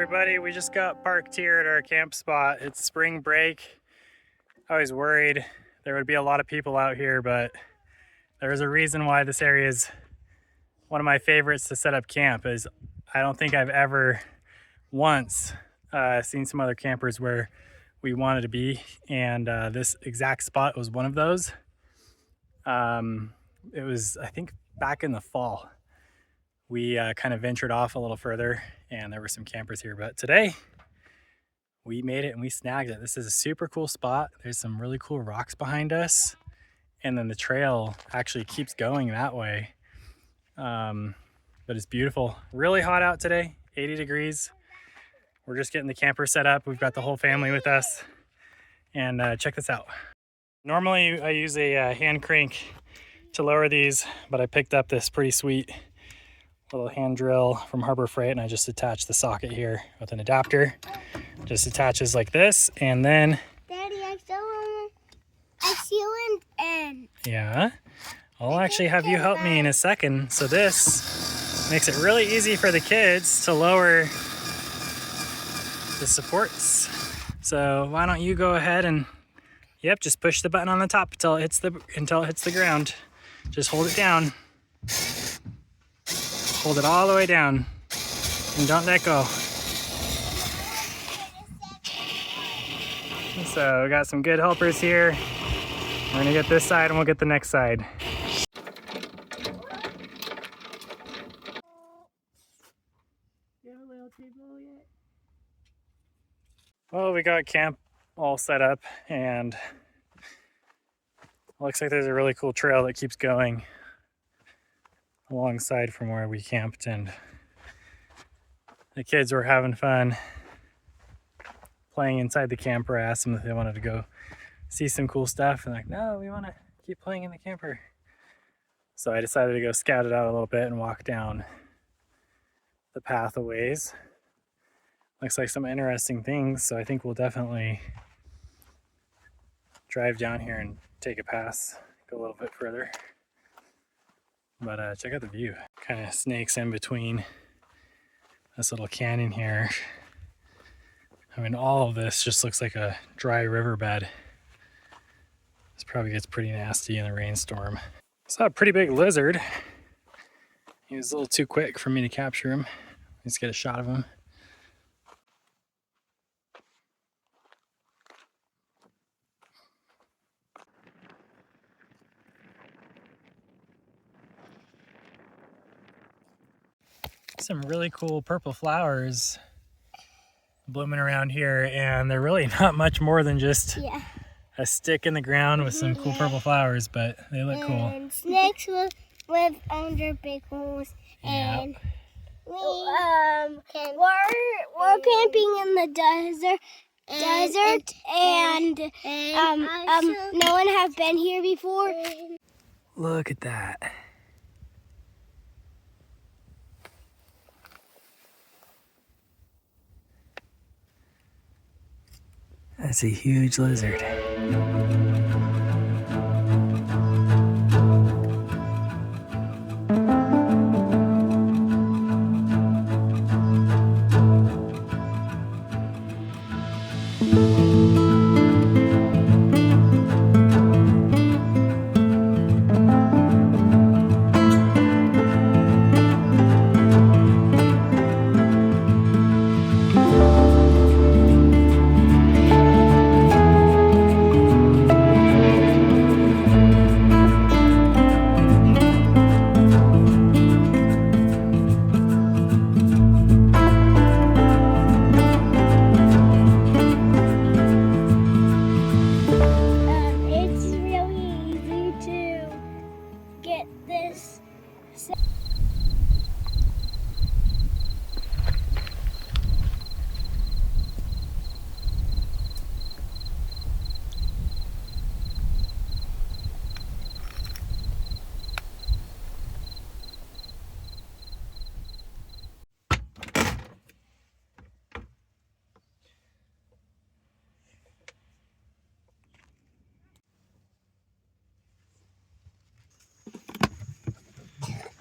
everybody, we just got parked here at our camp spot. It's spring break. I was worried there would be a lot of people out here, but there's a reason why this area is one of my favorites to set up camp. Is I don't think I've ever once seen some other campers where we wanted to be, and this exact spot was one of those. It was, I think, back in the fall. We kind of ventured off a little further and there were some campers here, but today we made it and we snagged it. This is a super cool spot. There's some really cool rocks behind us, and then the trail actually keeps going that way. But it's beautiful. Really hot out today, 80 degrees. We're just getting the camper set up. We've got the whole family with us, and check this out. Normally I use a hand crank to lower these, but I picked up this pretty sweet little hand drill from Harbor Freight, and I just attached the socket here with an adapter. Just attaches like this, and then Daddy, I still in. Yeah, I'll actually have you help me in a second. So this makes it really easy for the kids to lower the supports. So why don't you go ahead and just push the button on the top until it hits the ground. Just hold it down. Hold it all the way down and don't let go. So we got some good helpers here. We're gonna get this side and we'll get the next side. Well, we got camp all set up, and looks like there's a really cool trail that keeps going alongside from where we camped, and the kids were having fun playing inside the camper. I asked them if they wanted to go see some cool stuff, and like, no, we want to keep playing in the camper. So I decided to go scout it out a little bit and walk down the path a ways. Looks like some interesting things, so I think we'll definitely drive down here and take a pass, go a little bit further. But check out the view. Kind of snakes in between this little canyon here. I mean, all of this just looks like a dry riverbed. This probably gets pretty nasty in a rainstorm. Saw a pretty big lizard. He was a little too quick for me to capture him. Let's get a shot of him. Some really cool purple flowers blooming around here, and they're really not much more than just a stick in the ground with some cool purple flowers, but they look cool. And snakes live under big holes, and we're camping in the desert, and no one have been here before. Look at that. That's a huge lizard.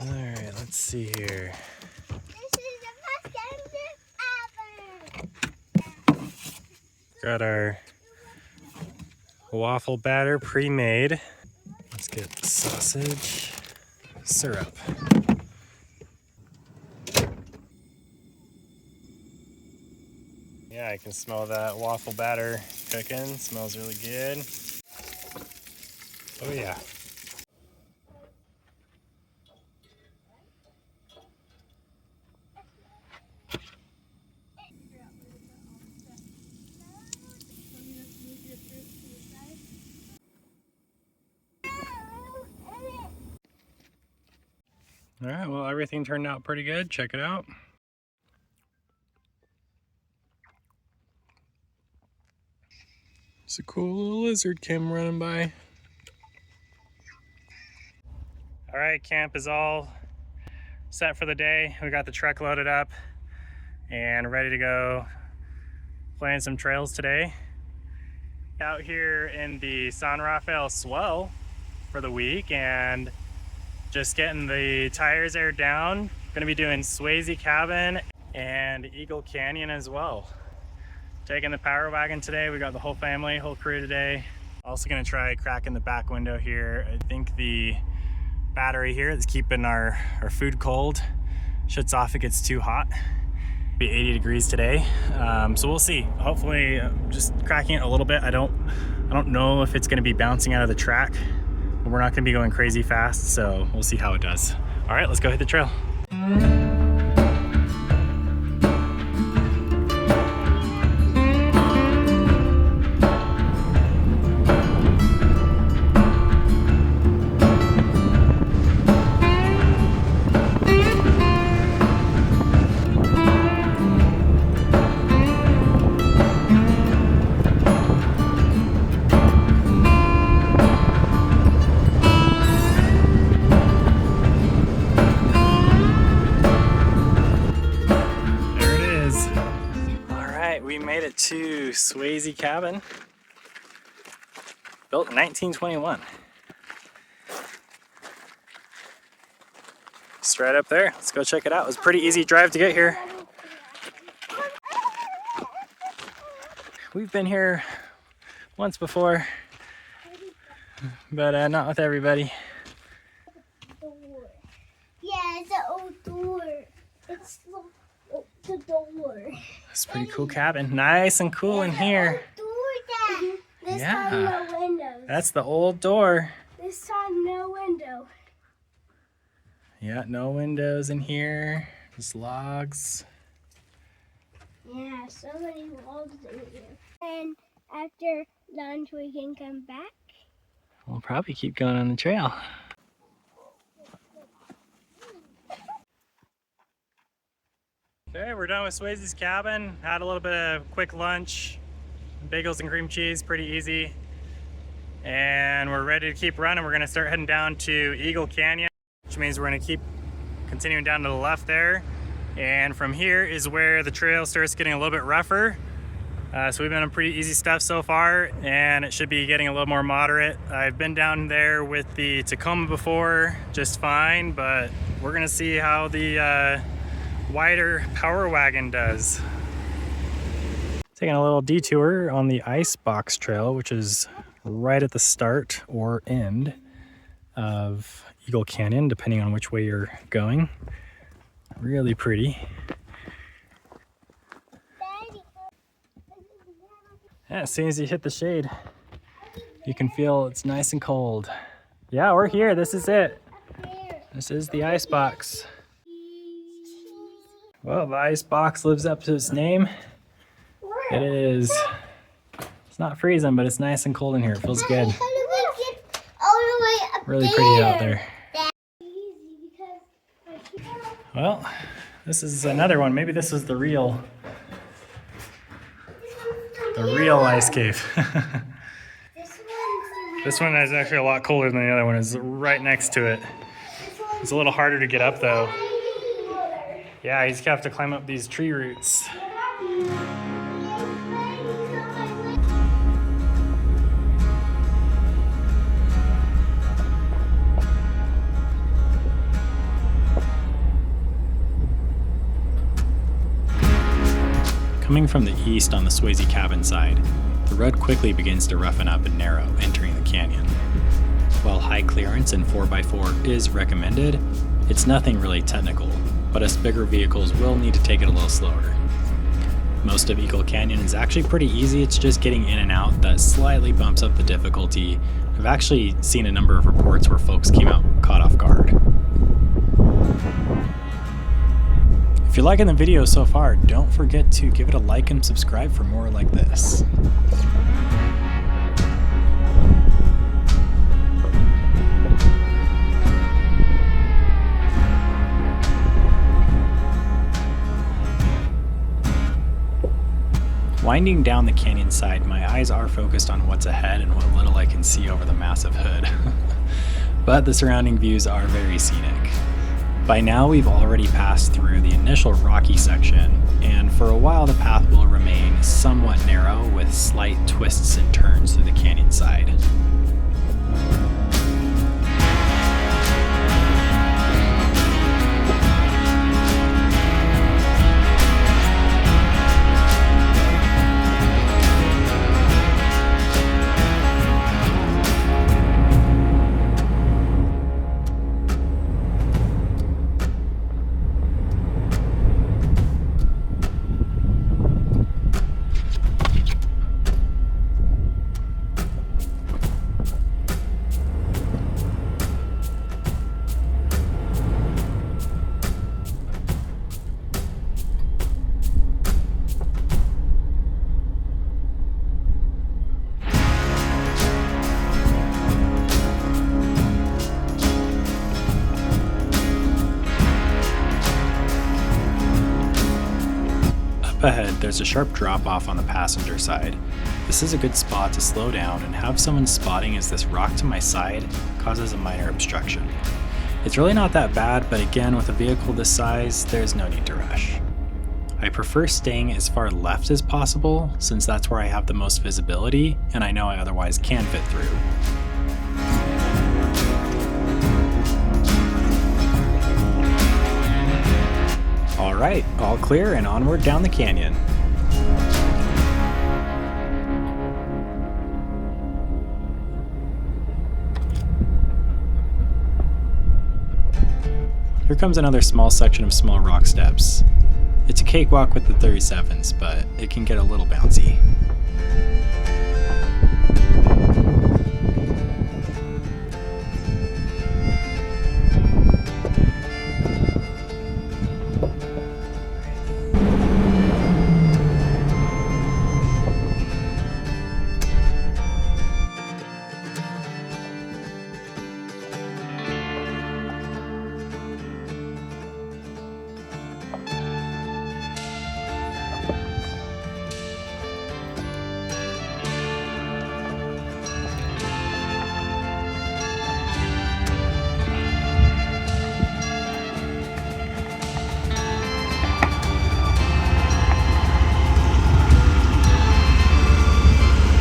All right, let's see here. This is the best camper ever. Got our waffle batter pre-made. Let's get sausage, syrup. Yeah, I can smell that waffle batter cooking. Smells really good. Oh yeah. All right, well, everything turned out pretty good. Check it out. It's a cool little lizard came running by. All right, camp is all set for the day. We got the truck loaded up and ready to go playing some trails today. Out here in the San Rafael swell for the week and just getting the tires aired down. Gonna be doing Swasey Cabin and Eagle Canyon as well. Taking the power wagon today. We got the whole family, whole crew today. Also gonna try cracking the back window here. I think the battery here that's keeping our food cold shuts off if it gets too hot. It'll be 80 degrees today, so we'll see. Hopefully, just cracking it a little bit. I don't know if it's gonna be bouncing out of the track. We're not gonna be going crazy fast, so we'll see how it does. All right, let's go hit the trail. To Swasey Cabin, built in 1921. Just right up there. Let's go check it out. It was a pretty easy drive to get here. We've been here once before, but not with everybody. Yeah, it's an old door. It's the door. It's a pretty cool cabin. Nice and cool in here. This time no windows. That's the old door. This time no window. Yeah, no windows in here. Just logs. Yeah, so many logs in here. And after lunch we can come back. We'll probably keep going on the trail. Okay, we're done with Swasey's Cabin. Had a little bit of quick lunch, bagels and cream cheese, pretty easy. And we're ready to keep running. We're gonna start heading down to Eagle Canyon, which means we're gonna keep continuing down to the left there. And from here is where the trail starts getting a little bit rougher. So we've been on pretty easy stuff so far, and it should be getting a little more moderate. I've been down there with the Tacoma before, just fine, but we're gonna see how the wider power wagon does. Taking a little detour on the Icebox trail, which is right at the start or end of Eagle Canyon, depending on which way you're going. Really pretty. Yeah, as soon as you hit the shade, you can feel it's nice and cold. Yeah, we're here. This is it. This is the Icebox. Well, the Icebox lives up to its name. It is, it's not freezing, but it's nice and cold in here. It feels good. Really pretty out there. Well, this is another one. Maybe this is the real ice cave. This one is actually a lot colder than the other one. It's right next to it. It's a little harder to get up though. Yeah, you just have to climb up these tree roots. Coming Coming from the east on the Swasey Cabin side, the road quickly begins to roughen up and narrow, entering the canyon. While high clearance and 4x4 is recommended, it's nothing really technical, but us bigger vehicles will need to take it a little slower. Most of Eagle Canyon is actually pretty easy, it's just getting in and out that slightly bumps up the difficulty. I've actually seen a number of reports where folks came out caught off guard. If you're liking the video so far, don't forget to give it a like and subscribe for more like this. Winding down the canyon side, my eyes are focused on what's ahead and what little I can see over the massive hood. But the surrounding views are very scenic. By now we've already passed through the initial rocky section, and for a while the path will remain somewhat narrow with slight twists and turns through the canyon side. Ahead, there's a sharp drop off on the passenger side. This is a good spot to slow down and have someone spotting as this rock to my side causes a minor obstruction. It's really not that bad, but again, with a vehicle this size, there's no need to rush. I prefer staying as far left as possible since that's where I have the most visibility and I know I otherwise can fit through. Alright, all clear and onward down the canyon. Here comes another small section of small rock steps. It's a cakewalk with the 37s, but it can get a little bouncy.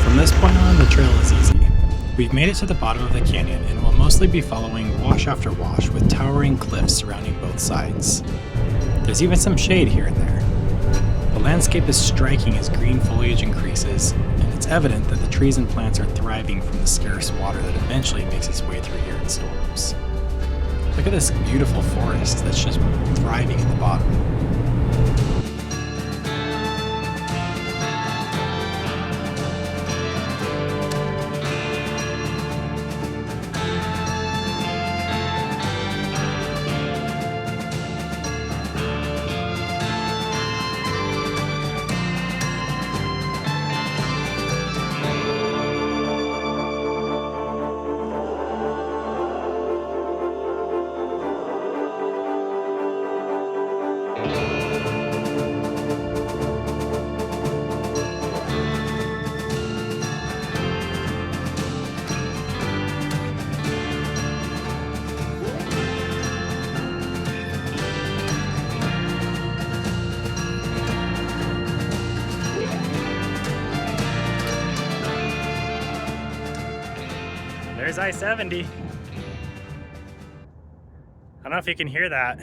From this point on, the trail is easy. We've made it to the bottom of the canyon and will mostly be following wash after wash with towering cliffs surrounding both sides. There's even some shade here and there. The landscape is striking as green foliage increases, and it's evident that the trees and plants are thriving from the scarce water that eventually makes its way through here in storms. Look at this beautiful forest that's just thriving at the bottom. There's I-70. I don't know if you can hear that.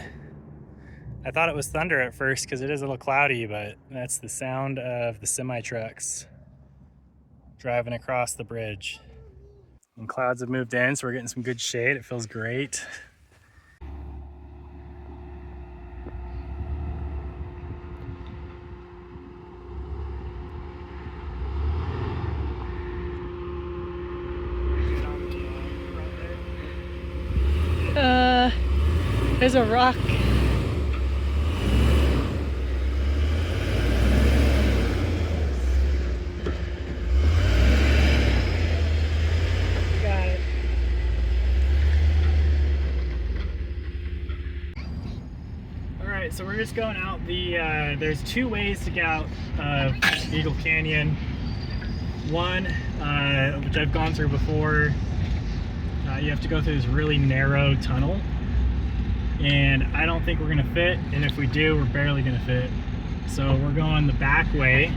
I thought it was thunder at first because it is a little cloudy, but that's the sound of the semi trucks driving across the bridge. And clouds have moved in, so we're getting some good shade. It feels great. There's a rock. Got it. All right, so we're just going out there's two ways to get out of Eagle Canyon. One, which I've gone through before, you have to go through this really narrow tunnel, and I don't think we're gonna fit, and if we do, we're barely gonna fit. So we're going the back way,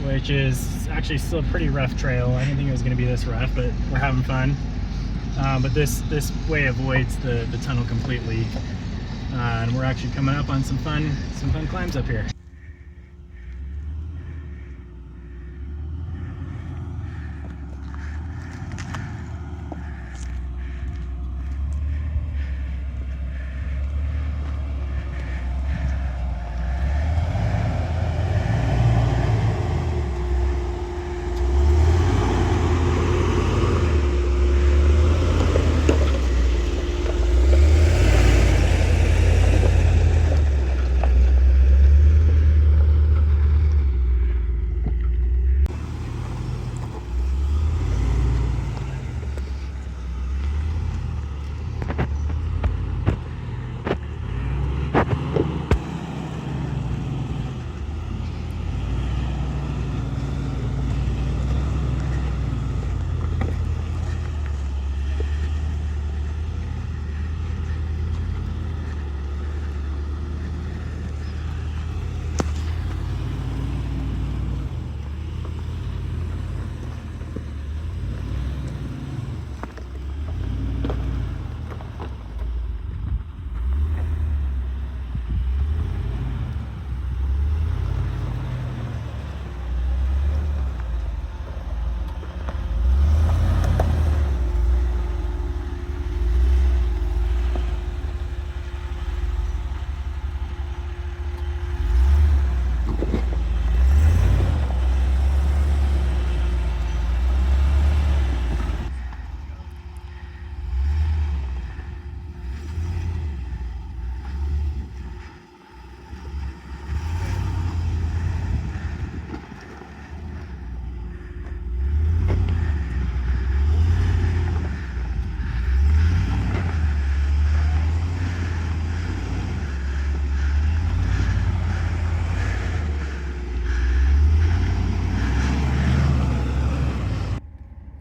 which is actually still a pretty rough trail. I didn't think it was gonna be this rough, but we're having fun. But this way avoids the tunnel completely, and we're actually coming up on some fun climbs up here.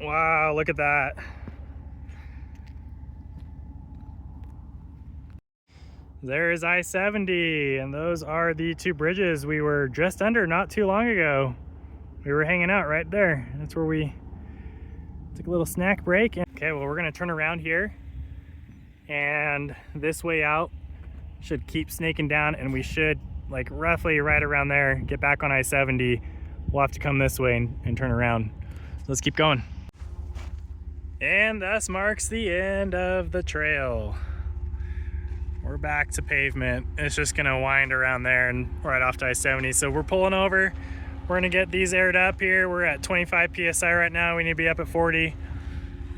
Wow, look at that. There's I-70, and those are the two bridges we were just under not too long ago. We were hanging out right there. That's where we took a little snack break. Okay, well, we're gonna turn around here, and this way out should keep snaking down, and we should, like roughly right around there, get back on I-70. We'll have to come this way and turn around. So let's keep going. And thus marks the end of the trail. We're back to pavement. It's just gonna wind around there and right off to I-70. So we're pulling over. We're gonna get these aired up here. We're at 25 PSI right now. We need to be up at 40.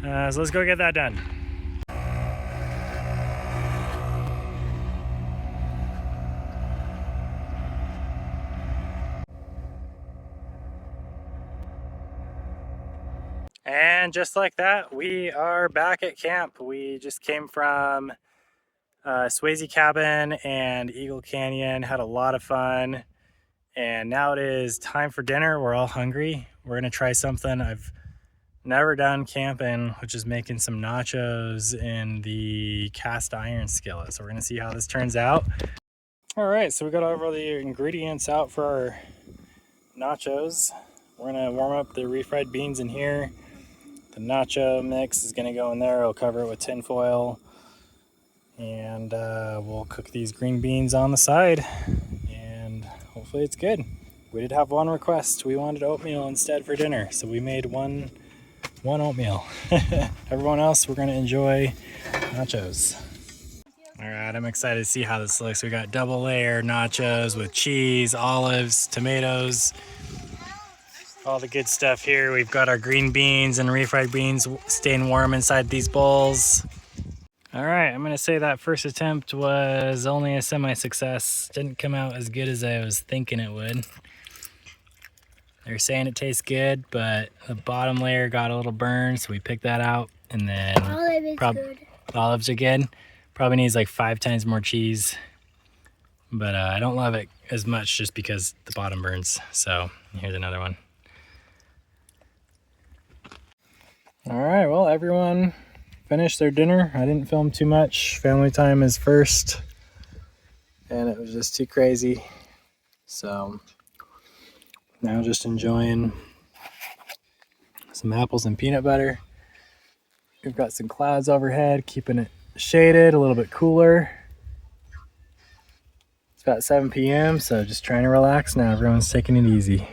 So let's go get that done. And just like that, we are back at camp. We just came from Swasey Cabin and Eagle Canyon, had a lot of fun. And now it is time for dinner. We're all hungry. We're gonna try something I've never done camping, which is making some nachos in the cast iron skillet. So we're gonna see how this turns out. All right, so we got all the ingredients out for our nachos. We're gonna warm up the refried beans in here. The nacho mix is gonna go in there. I'll cover it with tin foil. And we'll cook these green beans on the side, and hopefully it's good. We did have one request. We wanted oatmeal instead for dinner, so we made one oatmeal. Everyone else, we're gonna enjoy nachos. All right, I'm excited to see how this looks. We got double layer nachos with cheese, olives, tomatoes, all the good stuff here. We've got our green beans and refried beans staying warm inside these bowls. All right, I'm gonna say that first attempt was only a semi-success. Didn't come out as good as I was thinking it would. They're saying it tastes good, but the bottom layer got a little burned, so we picked that out. And then Good. olives are good. Probably needs like 5 times more cheese, but I don't love it as much just because the bottom burns. So here's another one. All right, well, everyone finished their dinner. I didn't film too much. Family time is first, and it was just too crazy. So now just enjoying some apples and peanut butter. We've got some clouds overhead, keeping it shaded, a little bit cooler. It's about 7 p.m., so just trying to relax now. Everyone's taking it easy.